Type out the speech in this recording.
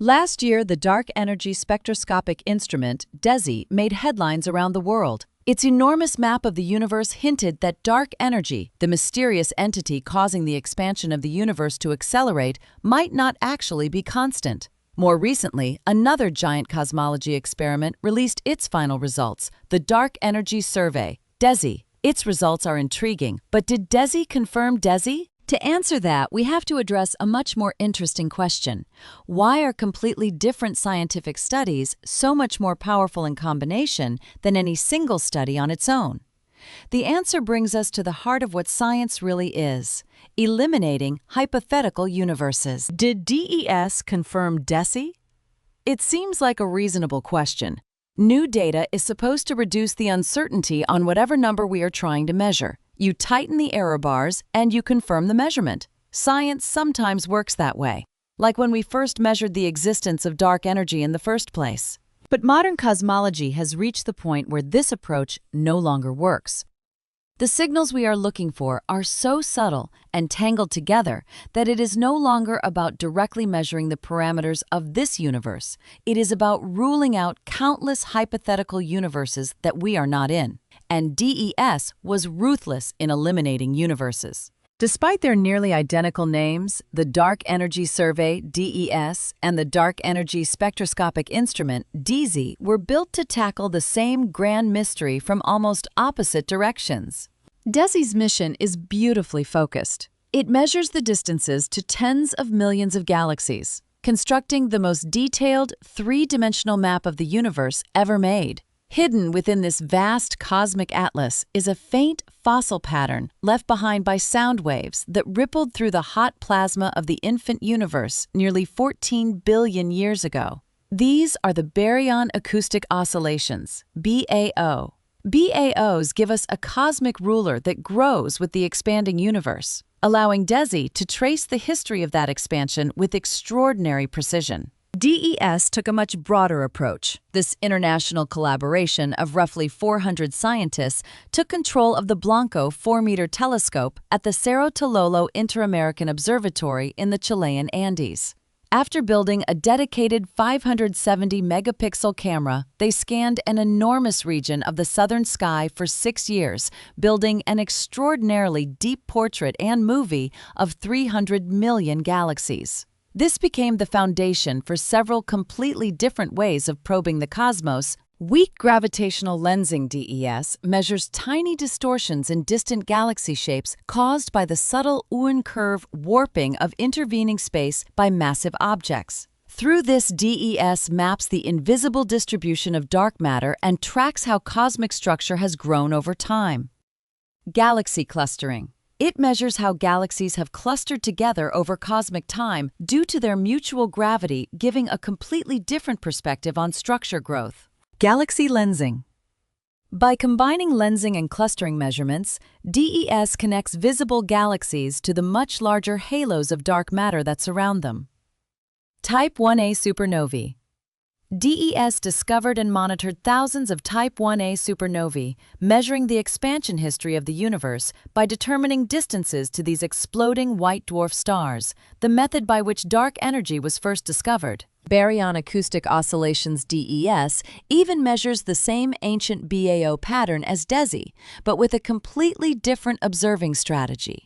Last year, the Dark Energy Spectroscopic Instrument, DESI, made headlines around the world. Its enormous map of the universe hinted that dark energy, the mysterious entity causing the expansion of the universe to accelerate, might not actually be constant. More recently, another giant cosmology experiment released its final results, the Dark Energy Survey, DESI. Its results are intriguing, but did DESI confirm DESI? To answer that, we have to address a much more interesting question. Why are completely different scientific studies so much more powerful in combination than any single study on its own? The answer brings us to the heart of what science really is: eliminating hypothetical universes. Did DES confirm DESI? It seems like a reasonable question. New data is supposed to reduce the uncertainty on whatever number we are trying to measure. You tighten the error bars and you confirm the measurement. Science sometimes works that way, like when we first measured the existence of dark energy in the first place. But modern cosmology has reached the point where this approach no longer works. The signals we are looking for are so subtle and tangled together that it is no longer about directly measuring the parameters of this universe. It is about ruling out countless hypothetical universes that we are not in. And DES was ruthless in eliminating universes. Despite their nearly identical names, the Dark Energy Survey, DES, and the Dark Energy Spectroscopic Instrument, DESI, were built to tackle the same grand mystery from almost opposite directions. DESI's mission is beautifully focused. It measures the distances to tens of millions of galaxies, constructing the most detailed, three-dimensional map of the universe ever made. Hidden within this vast cosmic atlas is a faint fossil pattern left behind by sound waves that rippled through the hot plasma of the infant universe nearly 14 billion years ago. These are the Baryon Acoustic Oscillations, BAO. BAOs give us a cosmic ruler that grows with the expanding universe, allowing DESI to trace the history of that expansion with extraordinary precision. DES took a much broader approach. This international collaboration of roughly 400 scientists took control of the Blanco 4-meter telescope at the Cerro Tololo Inter-American Observatory in the Chilean Andes. After building a dedicated 570-megapixel camera, they scanned an enormous region of the southern sky for 6 years, building an extraordinarily deep portrait and movie of 300 million galaxies. This became the foundation for several completely different ways of probing the cosmos. Weak gravitational lensing DES measures tiny distortions in distant galaxy shapes caused by the subtle Oort curve warping of intervening space by massive objects. Through this, DES maps the invisible distribution of dark matter and tracks how cosmic structure has grown over time. Galaxy clustering. It measures how galaxies have clustered together over cosmic time due to their mutual gravity, giving a completely different perspective on structure growth. Galaxy lensing. By combining lensing and clustering measurements, DES connects visible galaxies to the much larger halos of dark matter that surround them. Type 1a supernovae. DES discovered and monitored thousands of Type 1a supernovae, measuring the expansion history of the universe by determining distances to these exploding white dwarf stars, the method by which dark energy was first discovered. Baryon Acoustic Oscillations DES even measures the same ancient BAO pattern as DESI, but with a completely different observing strategy.